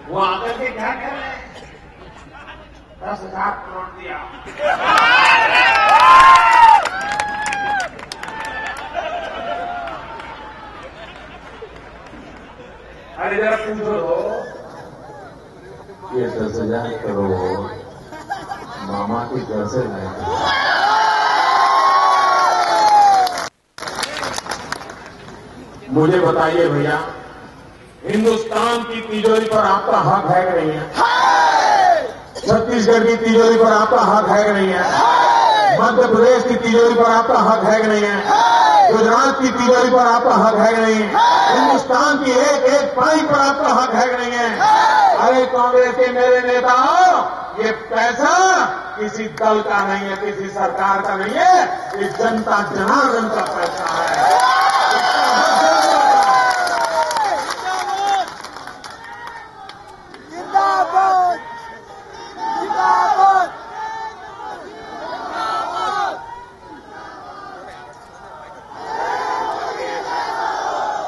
वो आकर के क्या कर रहे हैं? 10,000 करोड़ दिया। अरे जरा पूछो ये 10,000 करोड़ मामा के घर से लाए थे। मुझे बताइए भैया, हिंदुस्तान की तिजोरी पर आपका हक है कि नहीं है? छत्तीसगढ़ की तिजोरी पर आपका हक है कि नहीं है? मध्य प्रदेश की तिजोरी पर आपका हक है कि नहीं है? गुजरात की तिजोरी पर आपका हक है कि नहीं है? हिंदुस्तान की एक एक पाई पर आपका हक है कि नहीं है? अरे कांग्रेस के मेरे नेताओं, ये पैसा किसी दल का नहीं है, किसी सरकार का नहीं है, ये जनता जनार्दन का पैसा है।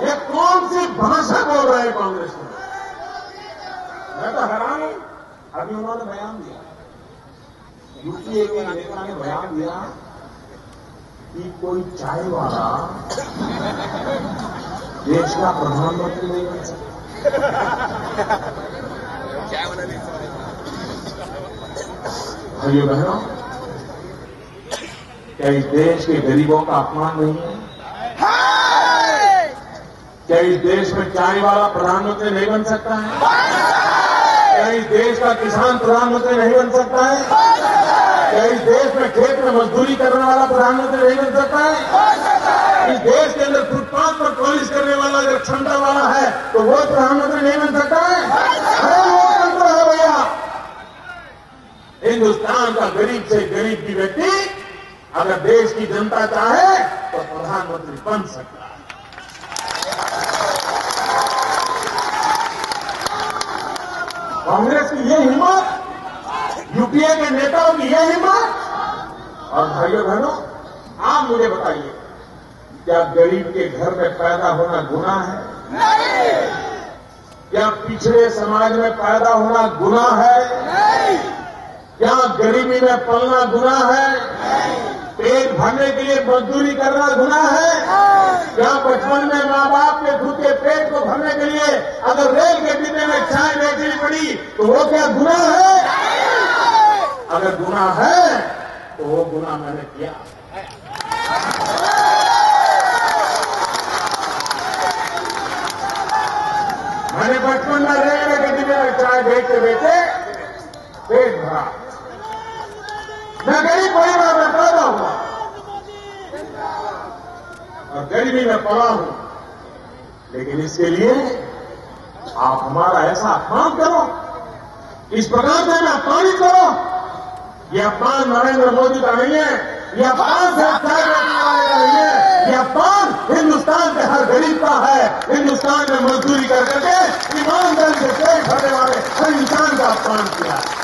ये कौन सी भाषा बोल रहे हैं कांग्रेस में? मैं तो हैरान हूं। अभी उन्होंने बयान दिया, यूपीए के नेता ने बयान दिया कि कोई चाय वाला देश का प्रधानमंत्री नहीं बन सकता। भाइयों बहनों, क्या इस देश के गरीबों का अपमान नहीं है? क्या इस देश में चाय वाला प्रधानमंत्री नहीं बन सकता है? क्या इस देश का किसान प्रधानमंत्री नहीं बन सकता है? क्या इस देश में खेत में मजदूरी करने वाला प्रधानमंत्री नहीं बन सकता है? इस देश के अंदर फुटपाथ पर पॉलिश करने वाला अगर क्षमता वाला है तो वो प्रधानमंत्री नहीं बन सकता है? अरे लोकतंत्र है भैया। हिंदुस्तान का गरीब से गरीब भी व्यक्ति अगर देश की जनता चाहे तो प्रधानमंत्री बन सकता है। कांग्रेस की ये हिम्मत, यूपीए के नेताओं की ये हिम्मत। और भाइयों बहनों, आप मुझे बताइए, क्या गरीब के घर में पैदा होना गुनाह है? नहीं। क्या पिछड़े समाज में पैदा होना गुनाह है? नहीं। क्या गरीबी में पलना गुनाह है? नहीं। पेट भरने के लिए मजदूरी करना गुनाह है? क्या बचपन में माँ बाप के खुद के पेट को भरने के लिए अगर रेल के डिब्बे में चाय बेचनी पड़ी तो वो क्या गुनाह है? अगर गुनाह है तो वो गुनाह मैंने किया। मैंने बचपन में रेल के डिब्बे में चाय बेचते बेचते पेट भरा। मैं गरीब परिवार में पैदा हुआ और गरीबी में पला हूं, लेकिन इसके लिए आप हमारा ऐसा अपमान करो, इस प्रकार से हमें अपमानित करो। यह अपमान नरेंद्र मोदी का नहीं है, यह अपमान से चाय बेचने वाले का नहीं है, यह अपमान हिंदुस्तान के हर गरीब का है। हिंदुस्तान में मजदूरी कर करके ईमानदारी से पेट भरने वाले हर इंसान का अपमान किया है।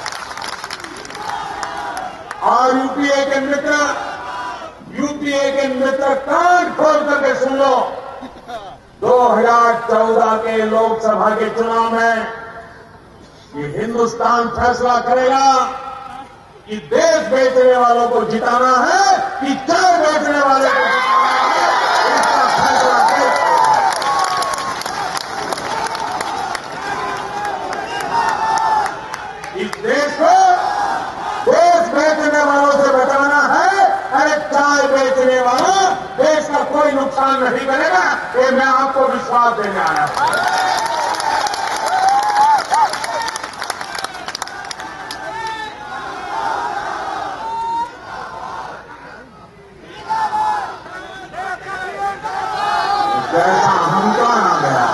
और यूपीए के मित्र कान खोल करके सुन लो, 2014 के लोकसभा के चुनाव में ये हिंदुस्तान फैसला करेगा कि देश बेचने वालों को जिताना है कि चाय बेचने वाले को जिताना है, इसका फैसला इस देश को देश बेचने वालों से बचाना है। अरे चाय बेचने वाला देश का कोई नुकसान नहीं करेगा, ये मैं आपको विश्वास देने आया हूं। कैसा अहंकार आ गया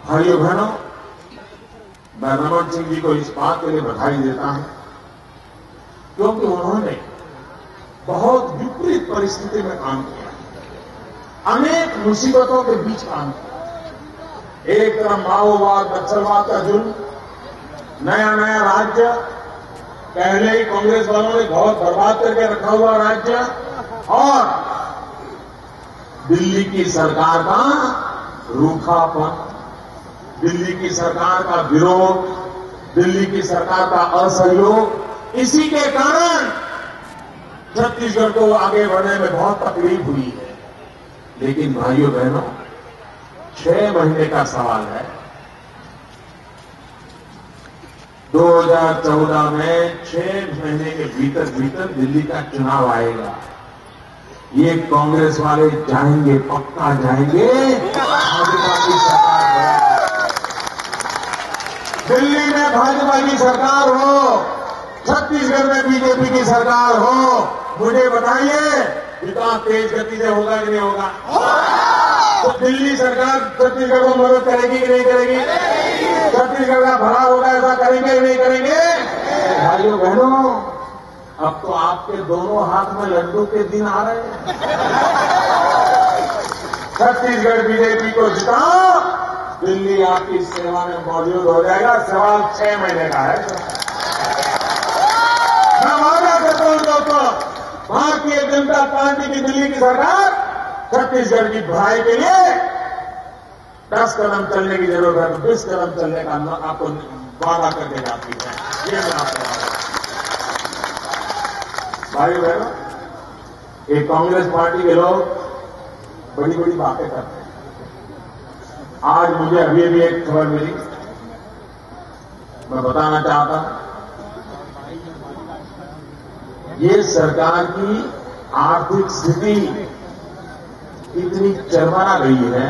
भाइयों बहनों, मैं रमन सिंह जी को इस बात के लिए बधाई देता हूं क्योंकि उन्होंने बहुत विपरीत परिस्थिति में काम किया, अनेक मुसीबतों के बीच काम किया। एक तरफ माओवाद नक्सलवाद का जुल्म, नया नया राज्य, पहले ही कांग्रेस वालों ने बहुत बर्बाद करके रखा हुआ राज्य, और दिल्ली की सरकार का रूखापन, दिल्ली की सरकार का विरोध, दिल्ली की सरकार का असहयोग, इसी के कारण छत्तीसगढ़ को आगे बढ़ने में बहुत तकलीफ हुई है। लेकिन भाइयों बहनों, 6 महीने का सवाल है। 2014 में 6 महीने के भीतर भीतर दिल्ली का चुनाव आएगा। ये कांग्रेस वाले जाएंगे, पक्का जाएंगे, भाजपा की सरकार बनेगी। दिल्ली में भाजपा की सरकार हो, छत्तीसगढ़ में बीजेपी की सरकार हो, मुझे बताइए विकास तेज गति से होगा कि नहीं होगा? तो दिल्ली सरकार छत्तीसगढ़ को मदद करेगी कि नहीं करेगी? छत्तीसगढ़ का भला होगा ऐसा करेंगे कि नहीं करेंगे? भाइयों बहनों, अब तो आपके दोनों हाथ में लड्डू के दिन आ रहे हैं। छत्तीसगढ़ बीजेपी को जिताओ, दिल्ली आपकी सेवा में मौजूद हो जाएगा। सवाल 6 महीने का है। मैं वादा करता हूं दोस्तों, भारतीय जनता पार्टी की दिल्ली की सरकार छत्तीसगढ़ की भलाई के लिए 10 कदम चलने की जरूरत है, 20 कदम चलने का आपको वादा करके जाती है। ये मैं आपको भाई बहनों, एक कांग्रेस पार्टी के लोग बड़ी बड़ी बातें करते हैं। आज मुझे अभी भी एक खबर मिली, मैं बताना चाहता हूं। ये सरकार की आर्थिक स्थिति इतनी चरमरा गई है,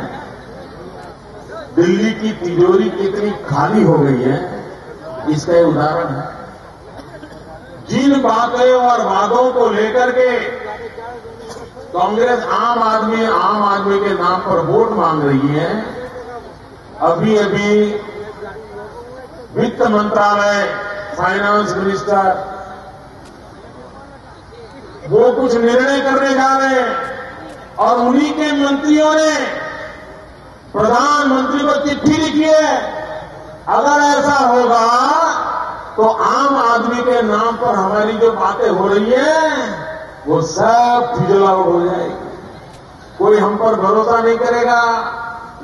दिल्ली की तिजोरी कितनी खाली हो गई है, इसका एक उदाहरण है। जिन बातें और वादों को लेकर के कांग्रेस आम आदमी के नाम पर वोट मांग रही है, अभी अभी वित्त मंत्रालय, फाइनेंस मिनिस्टर वो कुछ निर्णय करने जा रहे हैं और उन्हीं के मंत्रियों ने प्रधानमंत्री को चिट्ठी लिखी है। अगर ऐसा होगा तो आम आदमी के नाम पर हमारी जो बातें हो रही है वो सब फिजलाउट हो जाएगी। कोई हम पर भरोसा नहीं करेगा।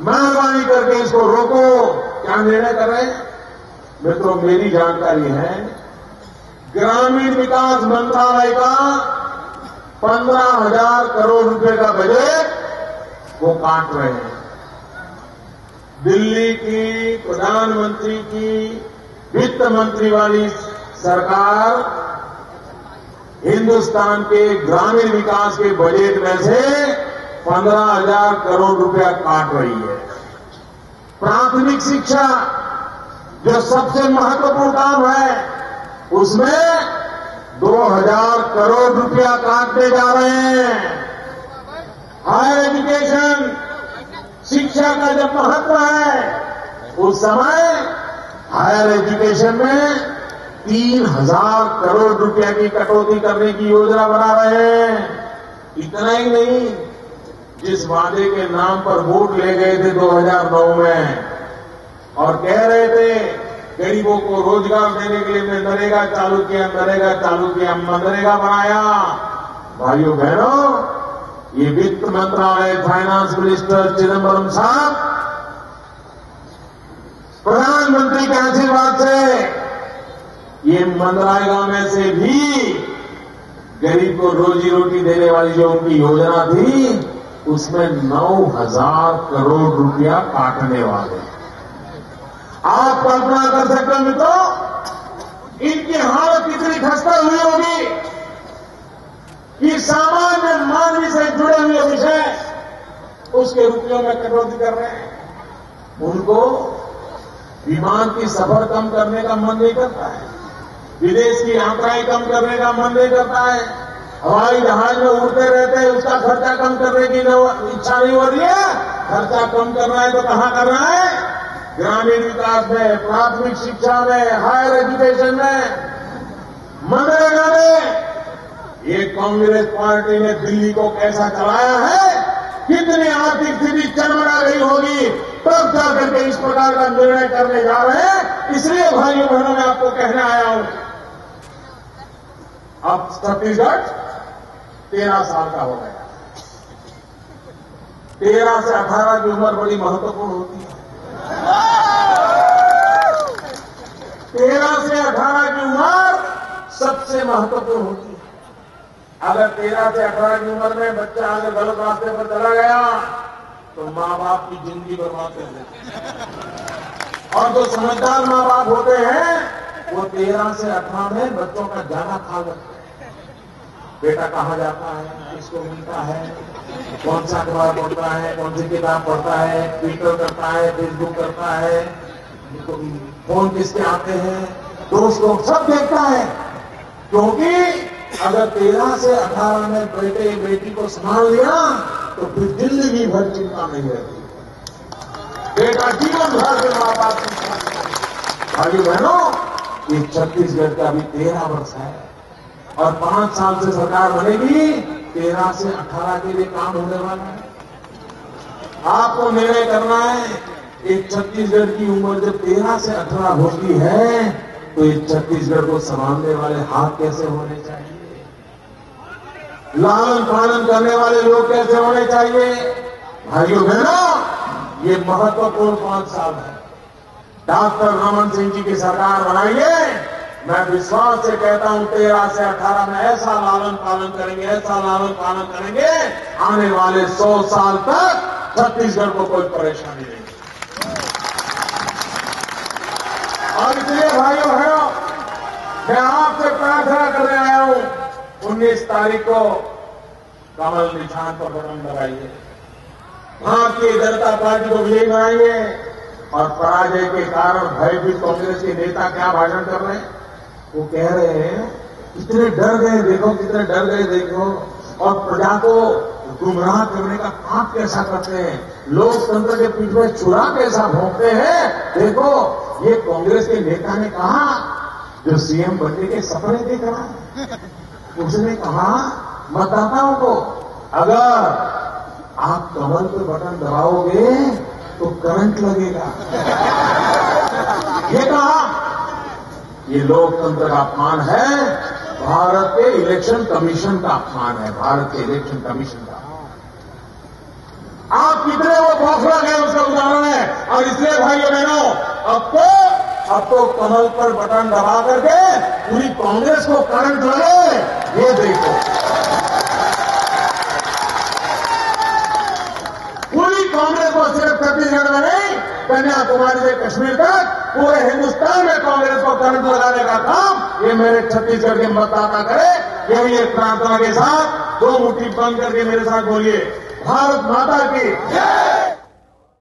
मेहरबानी करके इसको रोको। क्या निर्णय कर रहे हैं मित्रों? मेरी जानकारी है, ग्रामीण विकास मंत्रालय का 15,000 करोड़ रुपए का बजट वो काट रहे हैं। दिल्ली की प्रधानमंत्री की वित्त मंत्री वाली सरकार हिंदुस्तान के ग्रामीण विकास के बजट में से 15,000 करोड़ रुपया काट रही है। प्राथमिक शिक्षा जो सबसे महत्वपूर्ण काम है, उसमें 2,000 करोड़ रुपया काटने जा रहे हैं। हायर एजुकेशन, शिक्षा का जब महत्व है, उस समय हायर एजुकेशन में 3,000 करोड़ रुपया की कटौती करने की योजना बना रहे हैं। इतना ही नहीं, जिस वादे के नाम पर वोट ले गए थे 2009 में और कह रहे थे गरीबों को रोजगार देने के लिए नरेगा चालू किया, मनरेगा बनाया। भाइयों बहनों, ये वित्त मंत्रालय, फाइनेंस मिनिस्टर चिदम्बरम साहब प्रधानमंत्री के आशीर्वाद से ये मनरेगा में से भी गरीब को रोजी रोटी देने वाली जो उनकी योजना थी, उसमें 9,000 करोड़ रुपया काटने वाले। आप कल्पना कर सकते हो मित्रों, इनकी हालत कितनी खस्ता हुई होगी कि सामान्य मानवी से जुड़े हुए विषय उसके रुपयों में कटौती कर रहे हैं। उनको विमान की सफर कम करने का मन नहीं करता है, विदेश की यात्राएं कम करने का मन नहीं करता है, हवाई जहाज में उड़ते रहते हैं, उसका खर्चा कम करने की इच्छा नहीं हो रही है। खर्चा कम करना है तो कहां करना है? ग्रामीण विकास में, प्राथमिक शिक्षा में, हायर एजुकेशन में, मनरेगा में। ये कांग्रेस पार्टी ने दिल्ली को कैसा चलाया है, कितनी आर्थिक स्थिति चरमरा गई होगी, तब जाकर के इस प्रकार का निर्णय करने जा रहे हैं। इसलिए भाइयों बहनों मैं आपको कहने आया हूं, अब छत्तीसगढ़ 13 साल का हो गया। 13 से 18 की उम्र बड़ी महत्वपूर्ण होती है। 13 से 18 की उम्र सबसे महत्वपूर्ण होती है। अगर 13 से 18 की उम्र में बच्चा अगर गलत रास्ते पर चला गया तो माँ बाप की जिंदगी बर्बाद कर देते हैं। और जो समझदार माँ बाप होते हैं वो 13 से 18 में बच्चों का ज्यादा ख्याल रखते हैं। बेटा कहाँ जाता है, किसको मिलता है, कौन सा अखबार पढ़ता है, कौन सी किताब पढ़ता है, ट्विटर करता है, फेसबुक करता है, फोन किसके आते हैं, दोस्त लोग सब देखता है। क्योंकि अगर 13 से 18 में बेटे बेटी को संभाल लिया तो फिर जिंदगी भर चिंता नहीं रहती। बेटा जीवन भर के माँ बाप की भाई बहनों, ये छत्तीसगढ़ का अभी 13 वर्ष है और 5 साल से सरकार बनेगी। 13 से 18 के लिए काम होने वाला है। आपको निर्णय करना है। एक छत्तीसगढ़ की उम्र जब 13 से 18 होती है तो इस छत्तीसगढ़ को संभालने वाले हाथ कैसे होने चाहिए, लालन पालन करने वाले लोग कैसे होने चाहिए। भाइयों बहनों, ये महत्वपूर्ण 5 साल है। डॉक्टर रमन सिंह जी की सरकार बनाइए। मैं विश्वास से कहता हूं 13 से 18 में ऐसा लालन पालन करेंगे, ऐसा लालन पालन करेंगे, आने वाले 100 साल तक छत्तीसगढ़ को कोई परेशानी नहीं। और इसलिए भाइयों बहनों, मैं आपसे प्रार्थना करने आया हूं, 19 तारीख को कमल निशान पर बटन दबाइए, भारतीय जनता पार्टी को विजयी बनाइए। और पराजय के कारण भयभीत कांग्रेस के नेता क्या भाषण कर रहे हैं, वो कह रहे हैं कितने डर गए देखो, कितने डर गए देखो, और प्रजा को गुमराह करने का पाप कैसा करते हैं, लोकतंत्र के पीठ में छुरा कैसा भोंकते हैं। देखो, ये कांग्रेस के नेता ने कहा, जो सीएम बनने के सपने देख रहा है, उसने कहा मतदाताओं को, अगर आप कमल पे बटन दबाओगे तो करंट लगेगा। ये कहा, ये लोकतंत्र का अपमान है, भारत के इलेक्शन कमीशन का अपमान है, भारत के इलेक्शन कमीशन का। आप कितने वो बौखला गए उसका उदाहरण है। और इसलिए भाइयों बहनों, अब तो कमल पर बटन दबा करके पूरी कांग्रेस को करंट लगे, ये देखो। पूरी कांग्रेस को सिर्फ छत्तीसगढ़ में नहीं, कन्याकुमारी से कश्मीर तक पूरे हिंदुस्तान में कांग्रेस को करंट लगाने का काम ये मेरे छत्तीसगढ़ के मतदाता करे। यही एक प्रार्थना के साथ 2 मुट्ठी बंद करके मेरे साथ बोलिए, भारत माता की जय।